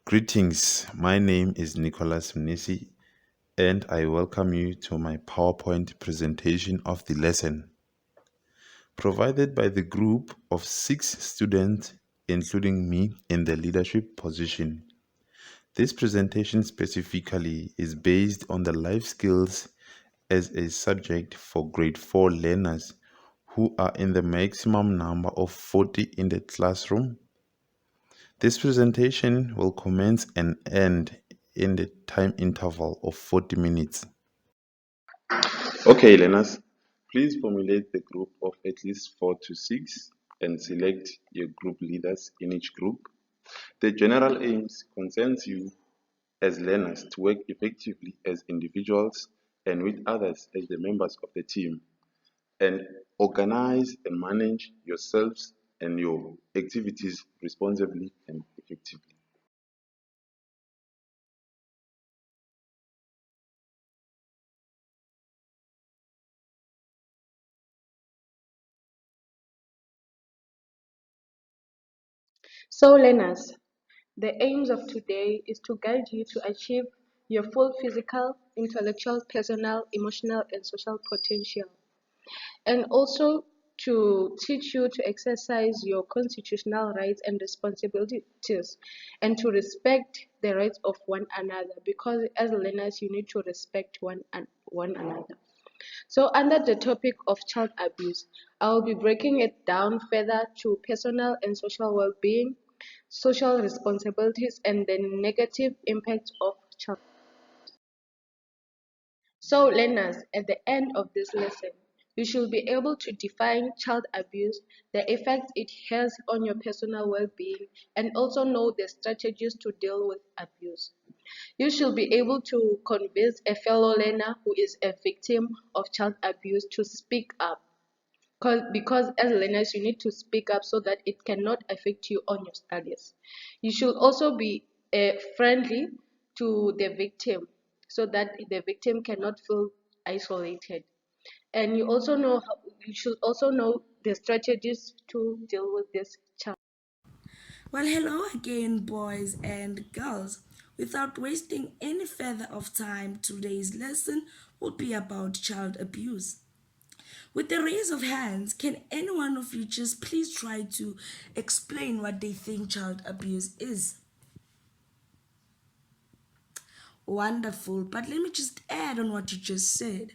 Greetings, my name is Nicholas Mnisi, and I welcome you to my PowerPoint presentation of the lesson provided by the group of 6 students, including me in the leadership position. This presentation specifically is based on the life skills as a subject for grade 4 learners who are in the maximum number of 40 in the classroom. This presentation will commence and end in the time interval of 40 minutes. Okay, learners, please formulate the group of at least 4 to 6 and select your group leaders in each group. The general aims concerns you as learners to work effectively as individuals and with others as the members of the team, and organize and manage yourselves and your activities responsibly and effectively. So learners, the aims of today is to guide you to achieve your full physical, intellectual, personal, emotional, and social potential, and also to teach you to exercise your constitutional rights and responsibilities and to respect the rights of one another, because as learners you need to respect one another. So under the topic of child abuse, I will be breaking it down further to personal and social well-being, social responsibilities, and the negative impact of child. So learners, at the end of this lesson, you should be able to define child abuse, the effects it has on your personal well-being, and also know the strategies to deal with abuse. You should be able to convince a fellow learner who is a victim of child abuse to speak up. Because as learners, you need to speak up so that it cannot affect you on your studies. You should also be friendly to the victim so that the victim cannot feel isolated. And you should also know the strategies to deal with this child. Well, hello again, boys and girls. Without wasting any further of time, today's lesson will be about child abuse. With the raise of hands, can any one of you just please try to explain what they think child abuse is? Wonderful, but let me just add on what you just said.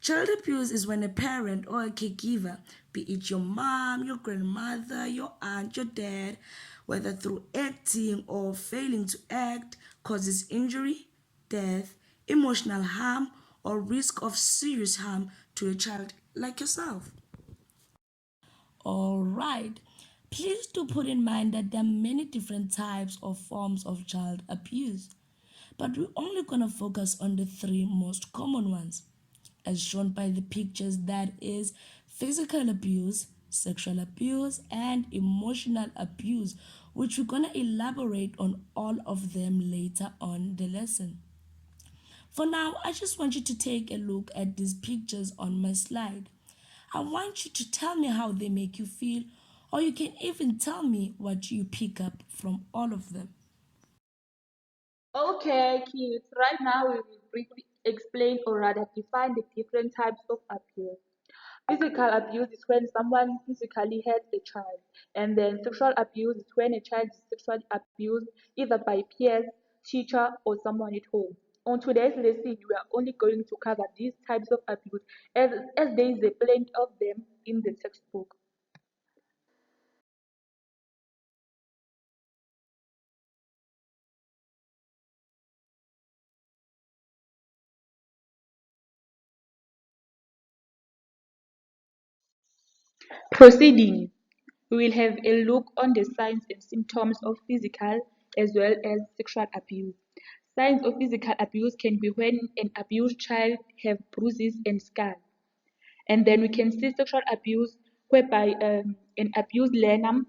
Child abuse is when a parent or a caregiver, be it your mom, your grandmother, your aunt, your dad, whether through acting or failing to act, causes injury, death, emotional harm, or risk of serious harm to a child like yourself. All right. Please do put in mind that there are many different types or forms of child abuse, but we're only going to focus on the three most common ones, as shown by the pictures, that is physical abuse, sexual abuse, and emotional abuse, which we're going to elaborate on all of them later on the lesson. For now, I just want you to take a look at these pictures on my slide. I want you to tell me how they make you feel, or you can even tell me what you pick up from all of them. Okay, kids, right now we will briefly explain or rather define the different types of abuse. Physical abuse is when someone physically hurts a child, and then sexual abuse is when a child is sexually abused either by peers, teacher, or someone at home. On today's lesson, we are only going to cover these types of abuse as there is a plenty of them in the textbook. Proceeding, we will have a look on the signs and symptoms of physical as well as sexual abuse. Signs of physical abuse can be when an abused child have bruises and scars. And then we can see sexual abuse whereby an abused learner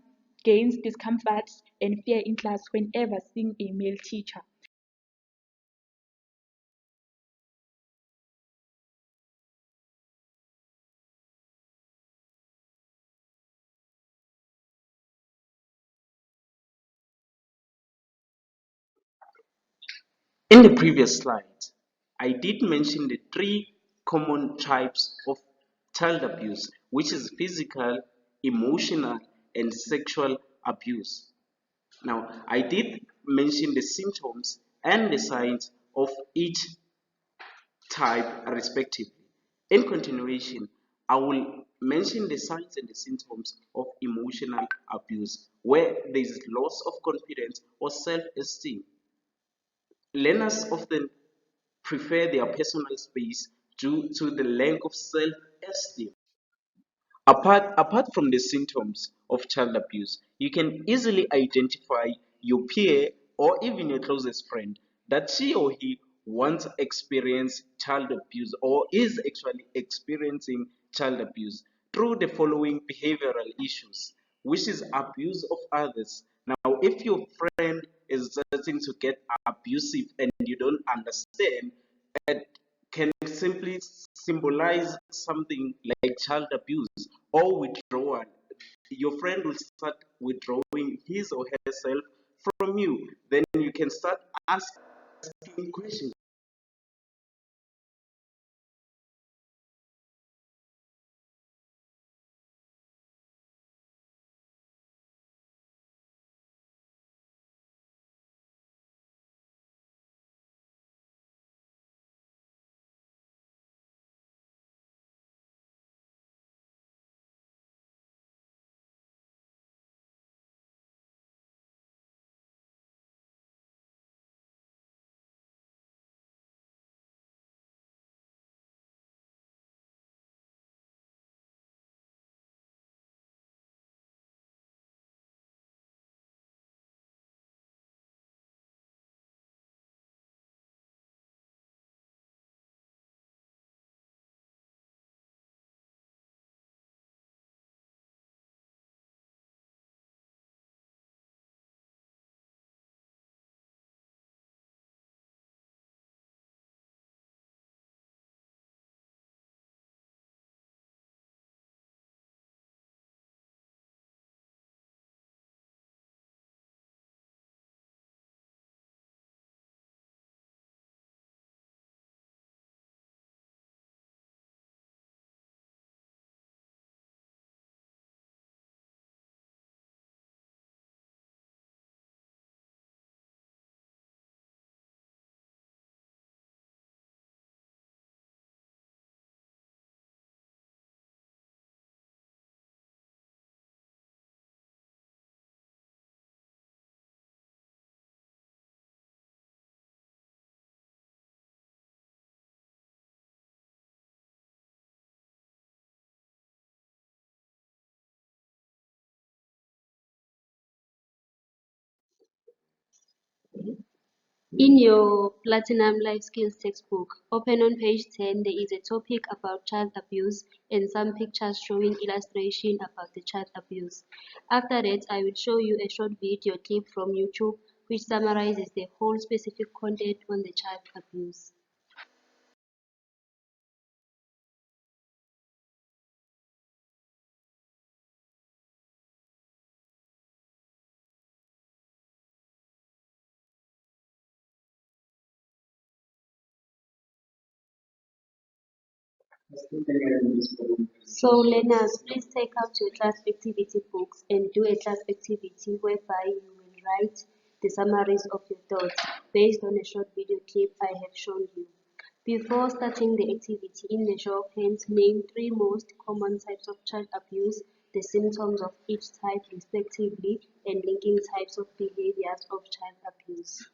gains discomfort and fear in class whenever seeing a male teacher. In the previous slide, I did mention the three common types of child abuse, which is physical, emotional, and sexual abuse. Now, I did mention the symptoms and the signs of each type respectively. In continuation, I will mention the signs and the symptoms of emotional abuse, where there is loss of confidence or self-esteem. Learners often prefer their personal space due to the lack of self-esteem. Apart from the symptoms of child abuse, you can easily identify your peer or even your closest friend that she or he once experienced child abuse or is actually experiencing child abuse through the following behavioral issues, which is abuse of others. Now, if your friend is starting to get abusive and you don't understand, it can simply symbolize something like child abuse or withdrawal. Your friend will start withdrawing his or herself from you. Then you can start asking questions. In your Platinum Life Skills textbook, open on page 10, there is a topic about child abuse and some pictures showing illustration about the child abuse. After that, I will show you a short video clip from YouTube which summarizes the whole specific content on the child abuse. So learners, please take out your class activity books and do a class activity whereby you will write the summaries of your thoughts based on a short video clip I have shown you. Before starting the activity, in the show of hands, name three most common types of child abuse, the symptoms of each type respectively, and linking types of behaviors of child abuse.